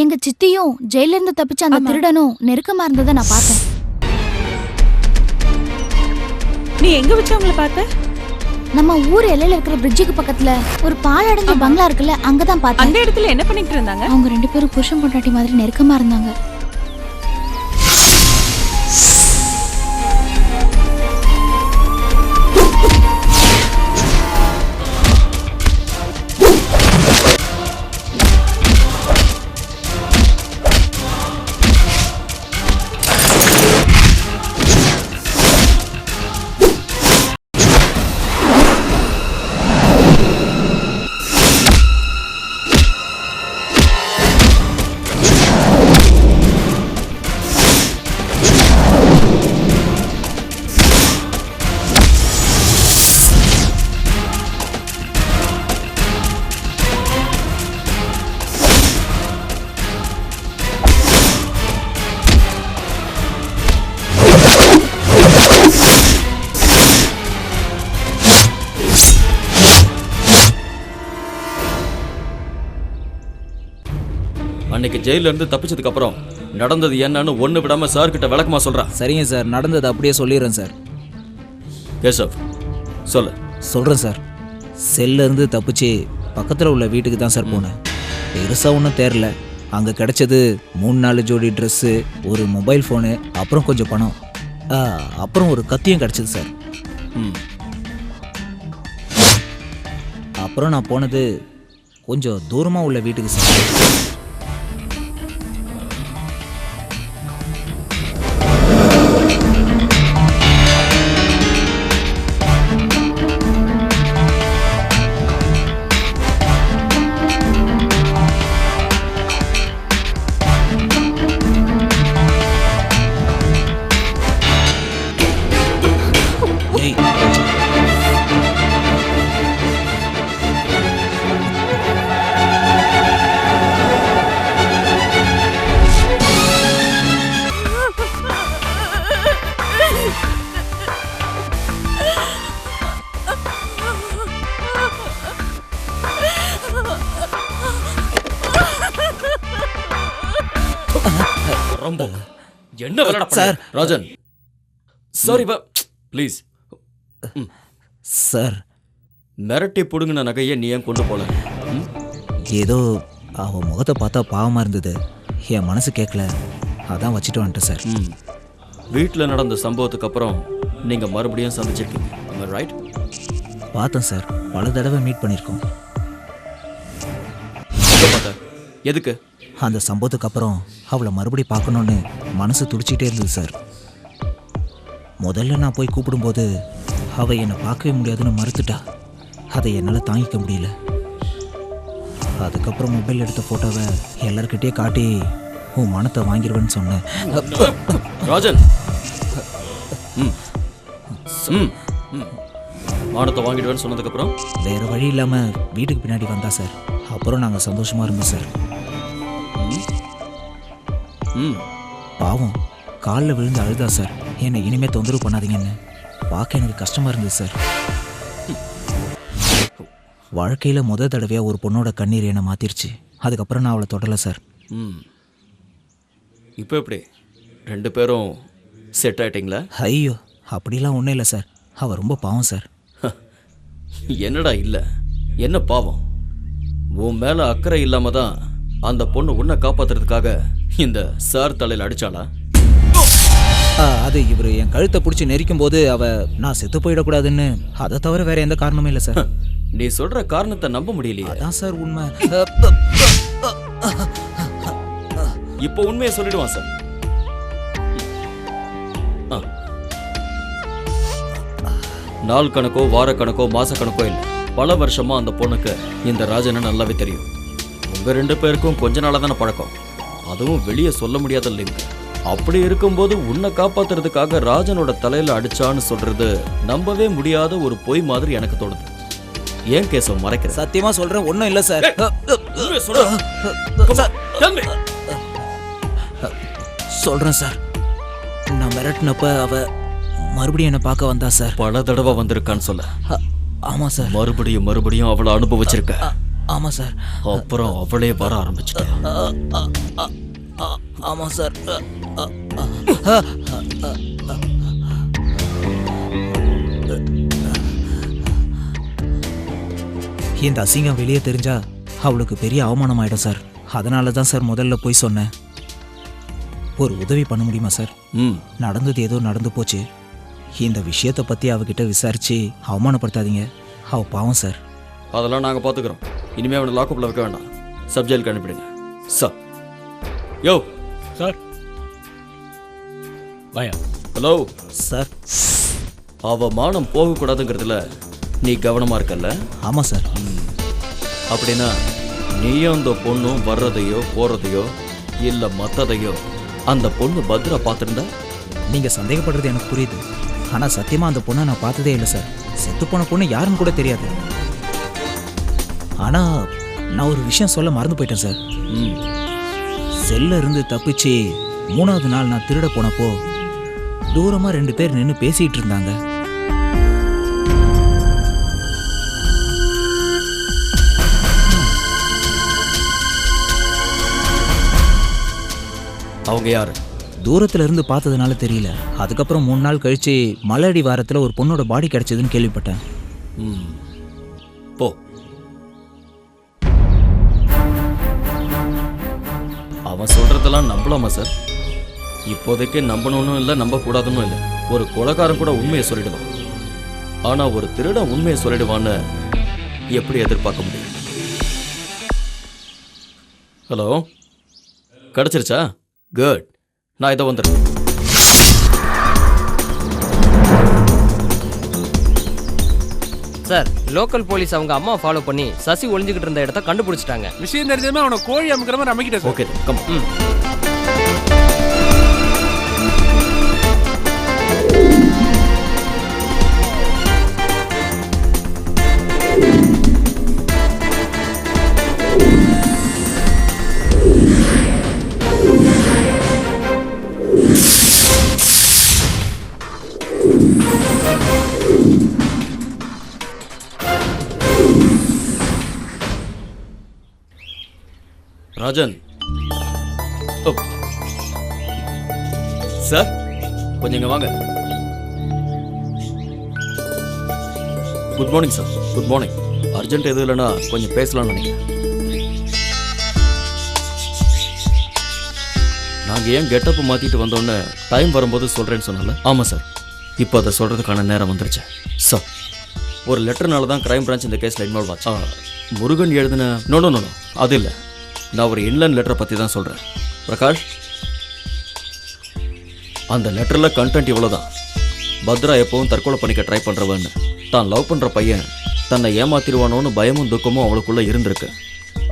எங்க சித்தியும் ஜெயில இருந்து தப்பிச்ச அந்த திருடனும் நெருக்கமா இருந்ததை நான் பார்த்தேன். நீ எங்க வச்சு அவங்கள பார்த்த? நம்ம ஊர் எல்லையில இருக்கிற பிரிட்ஜுக்கு பக்கத்துல ஒரு பாழடைஞ்ச பங்களா இருக்குல்ல, அங்கதான் பார்த்தேன். அந்த இடத்துல என்ன பண்ணிட்டு இருந்தாங்க? அவங்க 2 பேரும் புருஷன் பொண்டாட்டி மாதிரி நெருக்கமா இருந்தாங்க. அன்னைக்கு ஜெயில இருந்து தப்பிச்சதுக்கு அப்புறம் நடந்தது என்னன்னு ஒண்ணு விடாம சார் கிட்ட விளக்கமா சொல்றேன். சரிங்க சார், நடந்தது அப்படியே சொல்லிடுறேன் சார். கேசவ் சொல்லு. சொல்கிறேன் சார். செல்ல இருந்து தப்பிச்சு பக்கத்தில் உள்ள வீட்டுக்கு தான் சார் போனேன். பெருசாக ஒன்றும் தெரில. அங்கே கிடைச்சது 3-4 ஜோடி ட்ரெஸ்ஸு, ஒரு மொபைல் ஃபோனு, அப்புறம் கொஞ்சம் பணம், அப்புறம் ஒரு கத்தியும் கிடச்சிது சார். அப்புறம் நான் போனது கொஞ்சம் தூரமாக உள்ள வீட்டுக்கு சார். என்ன விளையாட sir? Rajan sorry please sir. மிரட்டி புடுங்கின நகையை நீ ஏன் கொண்டு போல? ஏதோ அவன் முகத்தை பார்த்தா பாவமாக இருந்தது, என் மனசு கேட்கல, அதான் வச்சுட்டு வந்துட்டேன் சார். வீட்டில் நடந்த சம்பவத்துக்கு அப்புறம் நீங்கள் மறுபடியும் சந்திச்சிருக்கீங்க, ரைட்? பார்த்தேன் சார், பல தடவை மீட் பண்ணியிருக்கோம். எதுக்கு? அந்த சம்பவத்துக்கு அப்புறம் அவளை மறுபடியும் பார்க்கணுன்னு மனசு துடிச்சிட்டே இருந்தது சார். முதல்ல நான் போய் கூப்பிடும்போது அவள் என்னை பார்க்கவே முடியாதுன்னு மறுத்துட்டா. அதை என்னால் தாங்கிக்க முடியல. அதுக்கப்புறம் மொபைல் எடுத்த ஃபோட்டோவை எல்லார்கிட்டயே காட்டி உன் மனத்தை வாங்கிடுவேன்னு சொன்னேன். ராஜன் மானத்தை வாங்கிடுவேன்னு சொன்னதுக்கப்புறம் வேறு வழி இல்லாமல் வீட்டுக்கு பின்னாடி வந்தா சார். அப்புறம் நாங்கள் சந்தோஷமாக இருந்தோம் சார். பாவம் காலில் விழுந்து அழுதா சார், என்னை இனிமேல் தொந்தரவு பண்ணாதீங்கன்னு. பார்க்க எனக்கு கஷ்டமாக இருந்தது சார். வாழ்க்கையில் முதல் தடவையாக ஒரு பொண்ணோட கண்ணீர் என்னை மாற்றிருச்சு. அதுக்கப்புறம் நான் அவளை தொடலை சார். இப்போ எப்படி 2 பேரும் செட் ஆயிட்டீங்களா? ஐயோ அப்படிலாம் ஒன்றும் இல்லை சார். அவள் ரொம்ப பாவம் சார். என்னடா இல்லை, என்ன பாவம்? உன் மேலே அக்கறை இல்லாம தான் அந்த பொண்ணு உன்னை காப்பாத்துறதுக்காக இந்த சார் தலையில் அடிச்சாளா? அது இவர் என் கழுத்தை பிடிச்சி நெரிக்கும் போது நான் செத்து போயிடக்கூடாதுன்னு, அதை தவிர வேற எந்த காரணமும் இல்லை சார். நீ சொல்ற காரணத்தை நம்ப முடியலையே. அதான் சார் உண்மை. இப்போ உண்மையை சொல்லிடுவான் சார். நாள் கணக்கோ வார கணக்கோ மாச கணக்கோ இல்லை, பல வருஷமா அந்த பொண்ணுக்கு இந்த ராஜனை நல்லாவே தெரியும். உங்க 2 பேருக்கும் கொஞ்ச நாளா தானே பழக்கம், அதுவும் வெளியே சொல்ல முடியாத லிங்க். அப்படி இருக்கும்போது உன்னை காப்பாத்துறதுக்காக ராஜனோட தலையில அடிச்சான்னு சொல்றது நம்பவே முடியாத ஒரு பொய் மாதிரி எனக்கு தோணுது. ஏன் கேசவ் மறைக்கிற? சத்தியமா சொல்றேன், ஒன்றும் இல்லை சார். சொல்றேன் சார். நான் மிரட்டினப்ப அவ மறுபடியும் என்னை பார்க்க வந்தா சார். பல தடவை வந்திருக்கான்னு சொல்ல. ஆமா சார். மறுபடியும் அவளை அனுபவிச்சிருக்க. ஆமாம் சார். அப்புறம் அவளே வர ஆரம்பிச்சிட்டேன். ஆமாம் சார். இந்த அசிங்கம் வெளியே தெரிஞ்சா அவளுக்கு பெரிய அவமானம் ஆயிடும் சார். அதனால தான் சார் முதல்ல போய் சொன்னேன். ஒரு உதவி பண்ண முடியுமா சார்? நடந்தது ஏதோ நடந்து போச்சு. இந்த விஷயத்தை பற்றி அவகிட்ட விசாரிச்சு அவமானப்படுத்தாதீங்க. அவ பாவம் சார். அதெல்லாம் நாங்கள் பார்த்துக்குறோம். இனிமேல் அவனை லாக்கப்பில் வைக்க வேண்டாம். சப்ஜெக்டுக்கு அனுப்பிடுங்க சார். யோ சார் வாயா. Hello sir. அவமானம் போகக்கூடாதுங்கிறதுல நீ கவனமாக இருக்கல்ல? ஆமாம் சார். அப்படின்னா நீயும் அந்த பொண்ணும் வர்றதையோ போகிறதையோ இல்லை மற்றதையோ அந்த பொண்ணு பத்ரா பார்த்துருந்தா? நீங்கள் சந்தேகப்படுறது எனக்கு புரியுது. ஆனால் சத்தியமாக அந்த பொண்ணை நான் பார்த்ததே இல்லை சார். செத்துப்போன பொண்ணு யாருன்னு கூட தெரியாது. ஆனால் நான் ஒரு விஷயம் சொல்ல மறந்து போயிட்டேன் சார். செல்ல இருந்து தப்பிச்சு 3வது நாள் நான் திருட போனப்போ தூரமாக 2 பேர் நின்று பேசிகிட்டு இருந்தாங்க. அவங்க யாரு? தூரத்துல இருந்து பார்த்ததுனால தெரியல. அதுக்கப்புறம் 3 நாள் கழிச்சு மலையடி வாரத்தில் ஒரு பொண்ணோட பாடி கிடைச்சதுன்னு கேள்விப்பட்டேன். போ. அவன் சொல்றதெல்லாம் நம்பலாமா சார்? இப்போதைக்கு நம்பணும்னு இல்லை, நம்ப கூடாதுன்னு இல்லை. ஒரு கொலைகாரன் கூட உண்மையை சொல்லிடுவான். ஆனா ஒரு திருடன் உண்மையை சொல்லிடுவான்னு எப்படி எதிர்பார்க்க முடியும்? ஹலோ, கிடைச்சிருச்சா? குட். நான் இதை வந்துடுறேன். சார், லோக்கல் போலீஸ் அவங்க அம்மா ஃபாலோ பண்ணி சசி ஒளிஞ்சுக்கிட்டு இருந்த இடத்த கண்டுபிடிச்சிட்டாங்க. விஷயம் தெரிஞ்சதுமே அவனை கோழி அமுக்கிற மாதிரி அமைக்கிட்டேன். Okay, come. ராஜன் சார், கொஞ்சம் இங்க வாங்க. Good morning sir. Good morning. Urgent எதுவும் இல்லைன்னா கொஞ்சம் பேசலாம்னு நினைக்கிறேன். நாங்கள் ஏன் கெட்டப்பு மாற்றிட்டு வந்தோன்னு டைம் வரும்போது சொல்கிறேன்னு சொன்னால? ஆமாம் சார், இப்போ அதை சொல்கிறதுக்கான நேரம் வந்துருச்சு சார். ஒரு லெட்டர்னால தான் கிரைம் பிரான்ச் இந்த கேஸில் இன்வால்வ் ஆச்சு. முருகன் எழுதின நோ நோ நோ அது இல்லை. நான் ஒரு இன்லைன் லெட்டரை பற்றி தான் சொல்கிறேன். பிரகாஷ், அந்த லெட்டரில் கண்டென்ட் இவ்வளோதான். பத்ரா எப்பவும் தற்கொலை பண்ணிக்க ட்ரை பண்ணுறவன்னு, தான் லவ் பண்ணுற பையன் தன்னை ஏமாத்திடுவானோன்னு பயமும் துக்கமும் அவளுக்குள்ளே இருந்திருக்கு.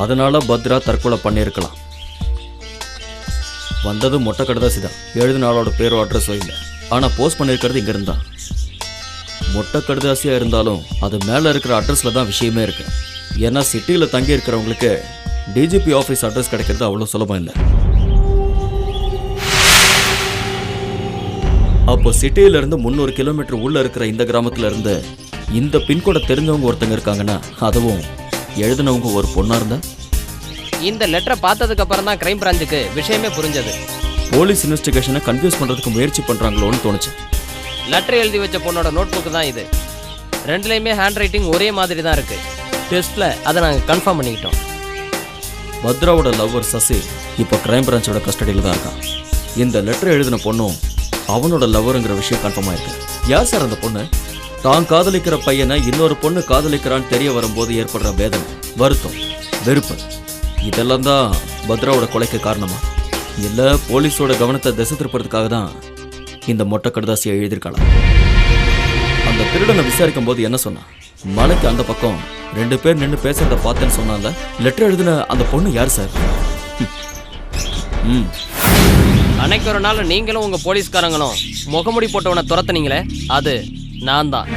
அதனால பத்ரா தற்கொலை பண்ணியிருக்கலாம். வந்தது மொட்டை கடுதாசி தான். எழுதின ஆளோட பேரோ அட்ரஸோ இல்லை. ஆனால் போஸ்ட் பண்ணியிருக்கிறது இங்கே இருந்தான். மொட்டை கடுதாசியாக இருந்தாலும் அது மேலே இருக்கிற அட்ரஸில் தான் விஷயமே இருக்கு. ஏன்னா சிட்டியில் தங்கி இருக்கிறவங்களுக்கு டிஜிபி ஆஃபீஸ் அட்ரஸ் கிடைக்கிறது அவ்வளோ சுலபம் இல்லை. அப்போ சிட்டியிலேருந்து 300 கிலோமீட்டர் உள்ளே இருக்கிற இந்த கிராமத்தில் இருந்து இந்த பின்கோடை தெரிஞ்சவங்க ஒருத்தங்க இருக்காங்கன்னா, அதுவும் எழுதினவங்க ஒரு பொண்ணாக இருந்தா? இந்த லெட்டரை பார்த்ததுக்கு அப்புறம் தான் கிரைம் பிரான்ச்சுக்கு விஷயமே புரிஞ்சது. போலீஸ் இன்வெஸ்டிகேஷனை கன்ஃபியூஸ் பண்ணுறதுக்கு முயற்சி பண்ணுறாங்களோன்னு தோணுச்சு. லெட்டர் எழுதி வச்ச பொண்ணோட நோட் புக்கு தான் இது. 2லையுமே ஹேண்ட் ரைட்டிங் ஒரே மாதிரி தான் இருக்கு. டெஸ்ட்டில் அதை நாங்கள் கன்ஃபார்ம் பண்ணிக்கிட்டோம். பத்ராவோட லவ்வர் சசி இப்போ கிரைம் பிரான்ச்சோட கஸ்டடியில் தான் இருக்கான். இந்த லெட்டர் எழுதின பொண்ணும் அவனோட லவ்வருங்கிற விஷயம் கன்ஃபார்ம் ஆயிருக்கு. யார் சார் அந்த பொண்ணு? தான் காதலிக்கிற பையனை இன்னொரு பொண்ணு காதலிக்கிறான்னு தெரிய வரும்போது ஏற்படுற வேதனை, வருத்தம், வெறுப்பு, இதெல்லாம் தான் பத்ராவோட கொலைக்கு காரணமா? இல்லை போலீஸோட கவனத்தை திசை திருப்பறதுக்காக தான் இந்த மொட்டை கடுதாசியை எழுதியிருக்கலாம்? அந்த திருடனை விசாரிக்கும் போது என்ன சொன்னான்? மலைக்கு அந்த பக்கம் 2 பேர் நின்று பேசுறத பார்த்தேன்னு சொன்னால. லெட்டர் எழுதின அந்த பொண்ணு யார் சார்? அன்னைக்கு ஒரு நாள் நீங்களும் உங்க போலீஸ்காரங்களும் முகமுடி போட்டவனை துரத்துனீங்களே, அது நான் தான்.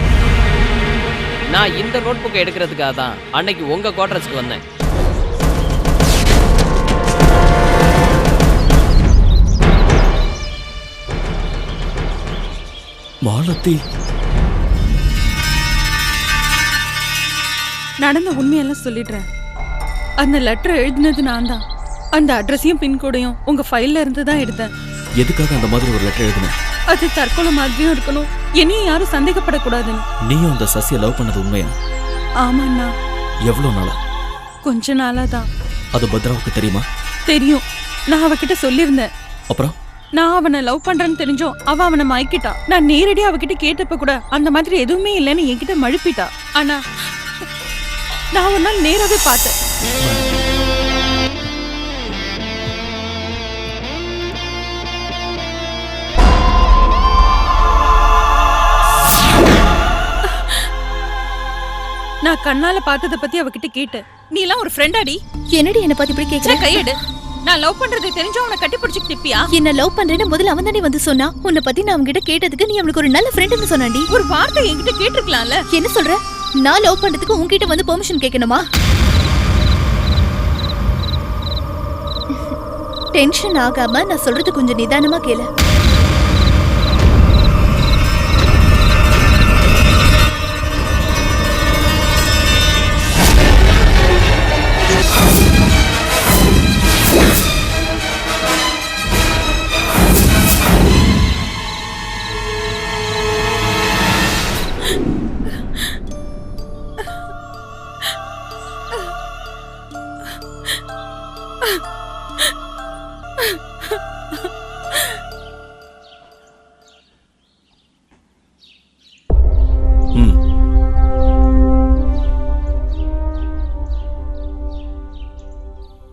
நான் இந்த நோட் புக்கை எடுக்கிறதுக்காக தான் அன்னைக்கு உங்க குவார்டர்ஸ்க்கு வந்தேன். மாலதி, நடந்த உண்மையெல்லாம் சொல்லிடுறேன். அந்த லெட்டர் எழுதினது நான் தான். அந்த அட்ரஸையும் பின்கோடையும் உங்க ஃபைல்ல இருந்து தான் எடுத்தேன். எதுக்காக அந்த மாதிரி ஒரு லெட்டர் எழுதுனேன்? அது தற்கொலை மாதிரியும் இருக்கணும், என்னையும் யாரும் சந்தேகப்படக்கூடாதுன்னு. நீயும் அந்த சசியை லவ் பண்ணது உண்மையா? ஆமாண்ணா. எவ்வளோ நாளா? கொஞ்ச நாளா தான். அது பத்ராவுக்கு தெரியுமா? தெரியும். நான் அவகிட்ட சொல்லியிருந்தேன். அப்புறம் நான் அவனை லவ் பண்றேன்னு தெரிஞ்சோம் அவ அவனை மயக்கிட்டா. நான் நேரடியா அவகிட்ட கேட்டப்ப கூட அந்த மாதிரி எதுவுமே இல்லைன்னு என்கிட்ட மழுப்பிட்டா. ஆனா நான் ஒரு நாள் நேராவே பார்த்தேன். நான் கண்ணால பார்த்தத பத்தி அவகிட்ட கேட்டேன். நீ எல்லாம் ஒரு ஃப்ரெண்டாடி? என்னடி என்ன பார்த்து இப்படி கேக்குற? கையெடு. நான் லவ் பண்றது தெரிஞ்சா அவனை கட்டி பிடிச்சிட்டு திப்பியா? என்ன லவ் பண்றேன்னு முதல்ல அவன் தானே வந்து சொன்னா. உன்னை பத்தி நான் அவன்கிட்ட கேட்டதுக்கு நீ அவனுக்கு ஒரு நல்ல ஃப்ரெண்டுன்னு சொன்னாண்டி. ஒரு வார்த்தை என்கிட்ட கேட்டிருக்கலாம்ல. என்ன சொல்ற? நான் லவ் பண்றதுக்கு உன்கிட்ட வந்து பெர்மிஷன் கேட்கணுமா? டென்ஷன் ஆகாம நான் சொல்றது கொஞ்சம் நிதானமா கேளு.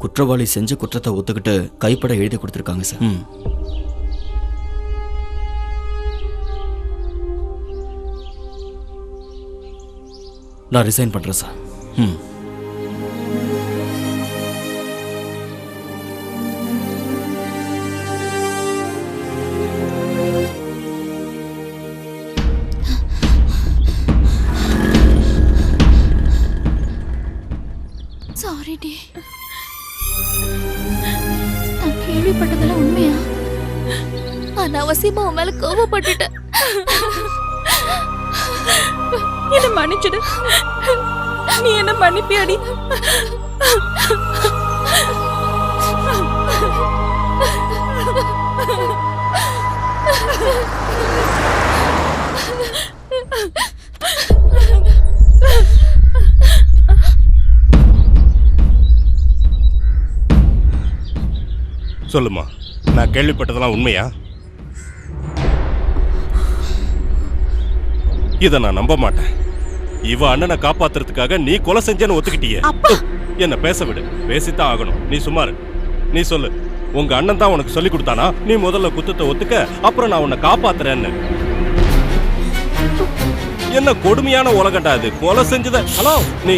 குற்றவாளி செஞ்ச குற்றத்தை ஒத்துக்கிட்டு கைப்பட எழுதி கொடுத்துருக்காங்க சார். நான் ரிசைன் பண்றேன் சார். Sorry D. நான் கேள்விப்பட்டதெல்லாம் உண்மையா? அனாவசியமா உன் மேல கோவப்பட்டுட்டேன். என்ன மன்னிச்சிடு. நீ என்ன மன்னிப்பியாடி? சொல்லுமா, நான் கேள்விப்பட்டதெல்லாம் உண்மையா? இத நான் நம்ப மாட்டேன். இவ அண்ணனை காப்பாத்துறதுக்காக நீ கொலை செஞ்சேன்னு ஒத்துக்கிட்டியே. என்ன பேச விடு, பேசித்தான் ஆகணும். நீ சும்மாரு. நீ சொல்லு, உங்க அண்ணன் தான் உனக்கு சொல்லி கொடுத்தானா நீ முதல்ல குத்தத்தை ஒத்துக்க, அப்புறம் நான் உன்னை காப்பாத்துறேன்னு? என்ன கொடுமையான உலகண்டா இது? கொலை செஞ்சத ஹலோ நீ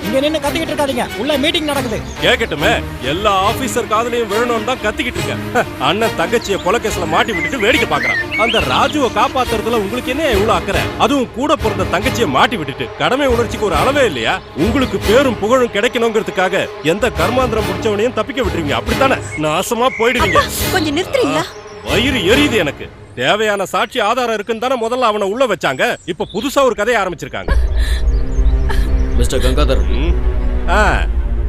இங்க நின்னு கத்திக்கிட்டு இருக்காதீங்க, உள்ள மீட்டிங் நடக்குது. கேக்கட்டுமே, எல்லா ஆபீசர் காதலையும் விழணும்னு தான் கத்திக்கிட்டு இருக்கேன். அண்ணன் தங்கச்சிய கொலை கேஸ்ல மாட்டி விட்டுட்டு வேடிக்கை பாக்குறான். அந்த ராஜுவை காப்பாத்துறதுல உங்களுக்கு என்ன இவ்வளவு அக்கறை? அதுவும் கூட பிறந்த தங்கச்சிய மாட்டி விட்டுட்டு கடமை உணர்ச்சிக்கு ஒரு அளவே இல்லையா? உங்களுக்கு பேரும் புகழும் கிடைக்கணுங்கிறதுக்காக எந்த கர்மாந்திரம் முடிச்சவனையும் தப்பிக்க விட்டுருவீங்க, அப்படித்தானே? நாசமா போயிடுவீங்க. கொஞ்சம் நிறுத்துறீங்களா? வயிறு எரியுது எனக்கு. தேவையான சாட்சி ஆதாரம் இருக்குன்னு தானே முதல்ல அவனை உள்ள வச்சாங்க. இப்ப புதுசா ஒரு கதையை ஆரம்பிச்சிருக்காங்க. மிஸ்டர் கங்காதர்,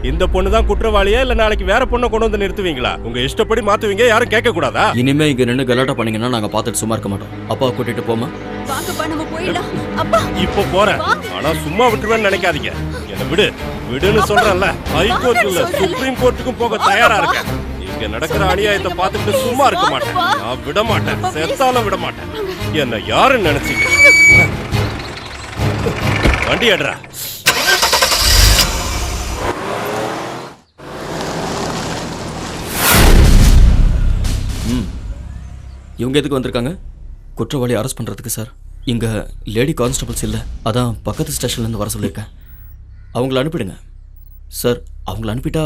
இந்த பொண்ணு தான் குற்றவாளியா இல்ல நாளைக்கு வேற பொண்ணை கொண்டு வந்து நிறுத்துவீங்களா? உங்க இஷ்டப்படி மாத்துவீங்க, யாரும் கேட்க கூடாதா? இனிமே இங்க நின்று கலாட்டா பண்ணீங்கன்னா நாங்க பார்த்துட்டு சும்மா இருக்க மாட்டோம். அப்பா கூட்டிட்டு போமா? வாங்கப்பா நம்ம போயிடலாம். அப்பா இப்போ போறேன், ஆனா சும்மா விட்டுருவேன்னு நினைக்காதீங்க. என்ன விடு விடுன்னு சொல்றேன்ல. ஹைகோர்ட் இல்ல சுப்ரீம் கோர்ட்டுக்கும் போக தயாரா இருக்கேன். இங்க நடக்கிற அநியாயத்தை பார்த்துட்டு சும்மா இருக்க மாட்டேன். நான் விட மாட்டேன், செத்தாலும் விட மாட்டேன். என்ன யாருன்னு நினைச்சீங்க? வண்டி எடுறா. இவங்க எதுக்கு வந்திருக்காங்க? குற்றவாளி அரெஸ்ட் பண்ணுறதுக்கு சார். இங்கே லேடி கான்ஸ்டபிள்ஸ் இல்லை, அதான் பக்கத்து ஸ்டேஷன்லேருந்து வர சொல்லியிருக்கேன். அவங்கள அனுப்பிடுங்க சார். அவங்கள அனுப்பிட்டா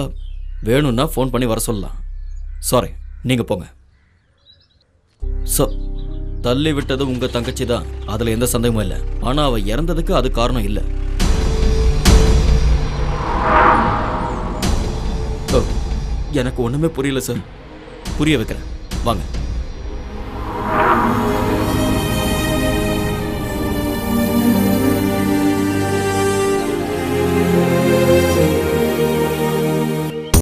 வேணும்னா ஃபோன் பண்ணி வர சொல்லலாம். சாரி, நீங்கள் போங்க சார். தள்ளி விட்டது உங்கள் தங்கச்சி தான், அதில் எந்த சந்தேகமும் இல்லை. ஆனால் அவள் இறந்ததுக்கு அது காரணம் இல்லை. எனக்கு ஒன்றுமே புரியல சார். புரிய வைக்கிறேன், வாங்க.